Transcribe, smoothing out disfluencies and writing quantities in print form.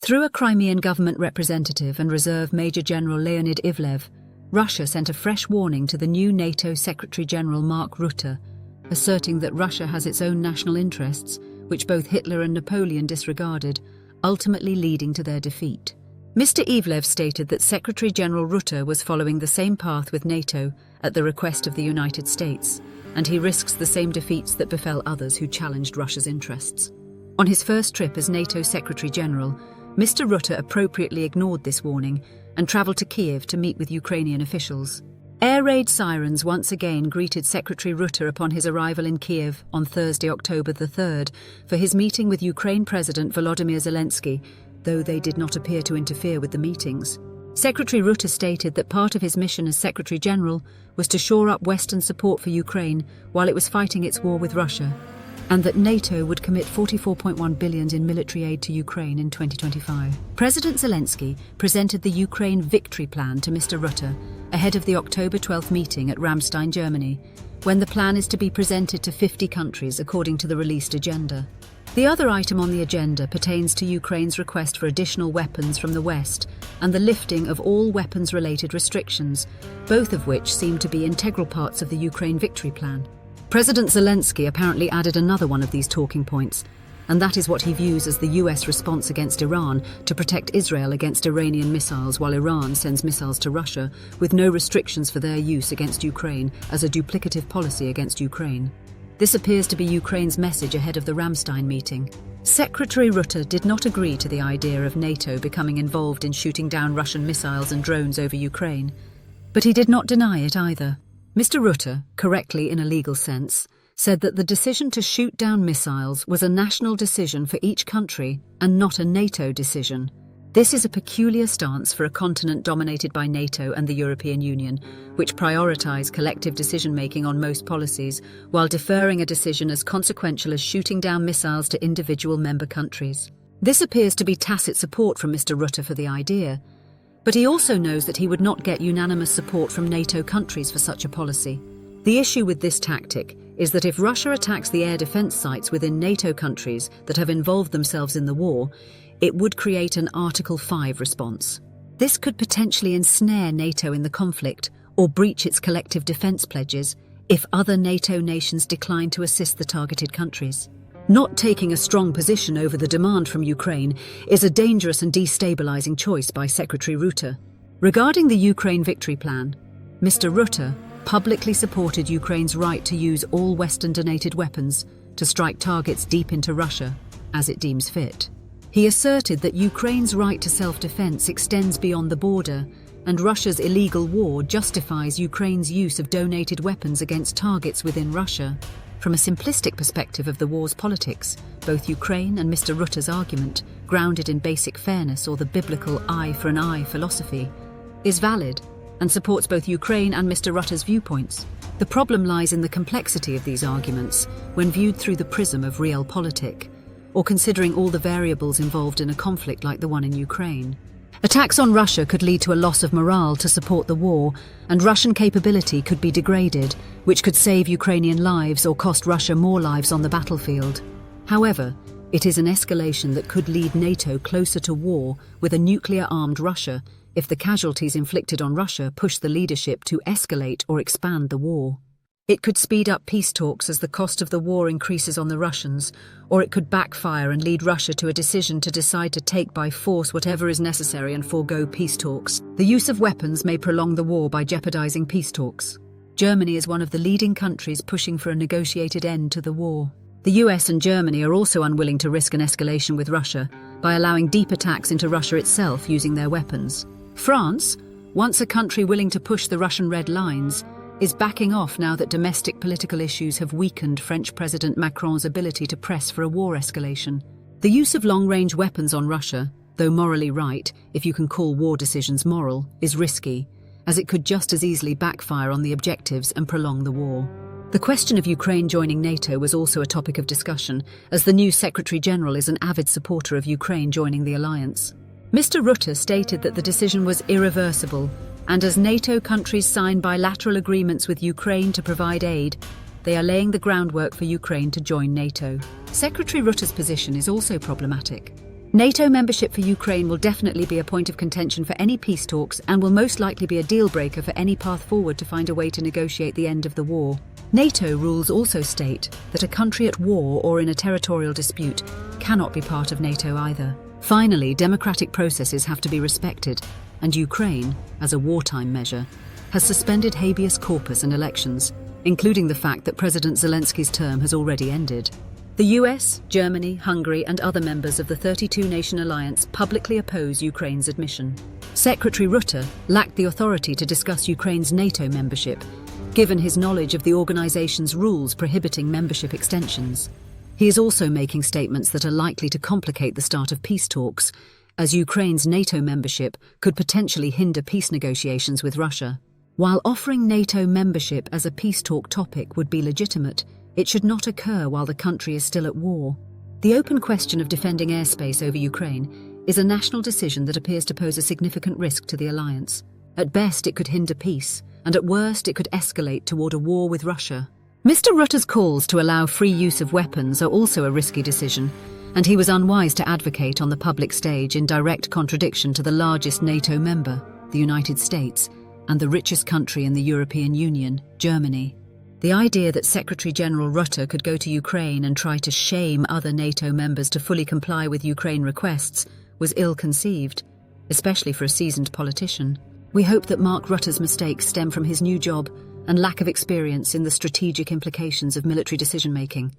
Through a Crimean government representative and Reserve Major General Leonid Ivlev, Russia sent a fresh warning to the new NATO Secretary-General Mark Rutte, asserting that Russia has its own national interests, which both Hitler and Napoleon disregarded, ultimately leading to their defeat. Mr. Ivlev stated that Secretary-General Rutte was following the same path with NATO at the request of the United States, and he risks the same defeats that befell others who challenged Russia's interests. On his first trip as NATO Secretary-General, Mr. Rutte appropriately ignored this warning and travelled to Kyiv to meet with Ukrainian officials. Air raid sirens once again greeted Secretary Rutte upon his arrival in Kyiv on Thursday, October the 3rd, for his meeting with Ukraine President Volodymyr Zelensky, though they did not appear to interfere with the meetings. Secretary Rutte stated that part of his mission as Secretary-General was to shore up Western support for Ukraine while it was fighting its war with Russia, and that NATO would commit $44.1 billion in military aid to Ukraine in 2025. President Zelensky presented the Ukraine Victory Plan to Mr. Rutte ahead of the October 12th meeting at Ramstein, Germany, when the plan is to be presented to 50 countries according to the released agenda. The other item on the agenda pertains to Ukraine's request for additional weapons from the West and the lifting of all weapons-related restrictions, both of which seem to be integral parts of the Ukraine Victory Plan. President Zelensky apparently added another one of these talking points, and that is what he views as the US response against Iran to protect Israel against Iranian missiles while Iran sends missiles to Russia with no restrictions for their use against Ukraine as a duplicative policy against Ukraine. This appears to be Ukraine's message ahead of the Ramstein meeting. Secretary Rutte did not agree to the idea of NATO becoming involved in shooting down Russian missiles and drones over Ukraine, but he did not deny it either. Mr. Rutte, correctly in a legal sense, said that the decision to shoot down missiles was a national decision for each country and not a NATO decision. This is a peculiar stance for a continent dominated by NATO and the European Union, which prioritize collective decision-making on most policies, while deferring a decision as consequential as shooting down missiles to individual member countries. This appears to be tacit support from Mr. Rutte for the idea, but he also knows that he would not get unanimous support from NATO countries for such a policy. The issue with this tactic is that if Russia attacks the air defense sites within NATO countries that have involved themselves in the war, it would create an Article 5 response. This could potentially ensnare NATO in the conflict or breach its collective defense pledges if other NATO nations decline to assist the targeted countries. Not taking a strong position over the demand from Ukraine is a dangerous and destabilizing choice by Secretary Rutte. Regarding the Ukraine Victory Plan, Mr. Rutte publicly supported Ukraine's right to use all Western-donated weapons to strike targets deep into Russia, as it deems fit. He asserted that Ukraine's right to self-defense extends beyond the border, and Russia's illegal war justifies Ukraine's use of donated weapons against targets within Russia. From a simplistic perspective of the war's politics, both Ukraine and Mr. Rutte's argument, grounded in basic fairness or the biblical eye for an eye philosophy, is valid and supports both Ukraine and Mr. Rutte's viewpoints. The problem lies in the complexity of these arguments when viewed through the prism of realpolitik, or considering all the variables involved in a conflict like the one in Ukraine. Attacks on Russia could lead to a loss of morale to support the war, and Russian capability could be degraded, which could save Ukrainian lives or cost Russia more lives on the battlefield. However, it is an escalation that could lead NATO closer to war with a nuclear-armed Russia if the casualties inflicted on Russia push the leadership to escalate or expand the war. It could speed up peace talks as the cost of the war increases on the Russians, or it could backfire and lead Russia to a decision to decide to take by force whatever is necessary and forego peace talks. The use of weapons may prolong the war by jeopardizing peace talks. Germany is one of the leading countries pushing for a negotiated end to the war. The US and Germany are also unwilling to risk an escalation with Russia by allowing deep attacks into Russia itself using their weapons. France, once a country willing to push the Russian red lines, is backing off now that domestic political issues have weakened French President Macron's ability to press for a war escalation. The use of long-range weapons on Russia, though morally right, if you can call war decisions moral, is risky, as it could just as easily backfire on the objectives and prolong the war. The question of Ukraine joining NATO was also a topic of discussion, as the new Secretary-General is an avid supporter of Ukraine joining the alliance. Mr. Rutte stated that the decision was irreversible, and as NATO countries sign bilateral agreements with Ukraine to provide aid, they are laying the groundwork for Ukraine to join NATO. Secretary Rutte's position is also problematic. NATO membership for Ukraine will definitely be a point of contention for any peace talks and will most likely be a deal-breaker for any path forward to find a way to negotiate the end of the war. NATO rules also state that a country at war or in a territorial dispute cannot be part of NATO either. Finally, democratic processes have to be respected, and Ukraine, as a wartime measure, has suspended habeas corpus and elections, including the fact that President Zelensky's term has already ended. The US, Germany, Hungary and other members of the 32-nation alliance publicly oppose Ukraine's admission. Secretary Rutte lacked the authority to discuss Ukraine's NATO membership, given his knowledge of the organization's rules prohibiting membership extensions. He is also making statements that are likely to complicate the start of peace talks, as Ukraine's NATO membership could potentially hinder peace negotiations with Russia. While offering NATO membership as a peace talk topic would be legitimate, it should not occur while the country is still at war. The open question of defending airspace over Ukraine is a national decision that appears to pose a significant risk to the alliance. At best, it could hinder peace, and at worst, it could escalate toward a war with Russia. Mr. Rutte's calls to allow free use of weapons are also a risky decision, and he was unwise to advocate on the public stage in direct contradiction to the largest NATO member, the United States, and the richest country in the European Union, Germany. The idea that Secretary General Rutte could go to Ukraine and try to shame other NATO members to fully comply with Ukraine requests was ill-conceived, especially for a seasoned politician. We hope that Mark Rutte's mistakes stem from his new job and lack of experience in the strategic implications of military decision-making.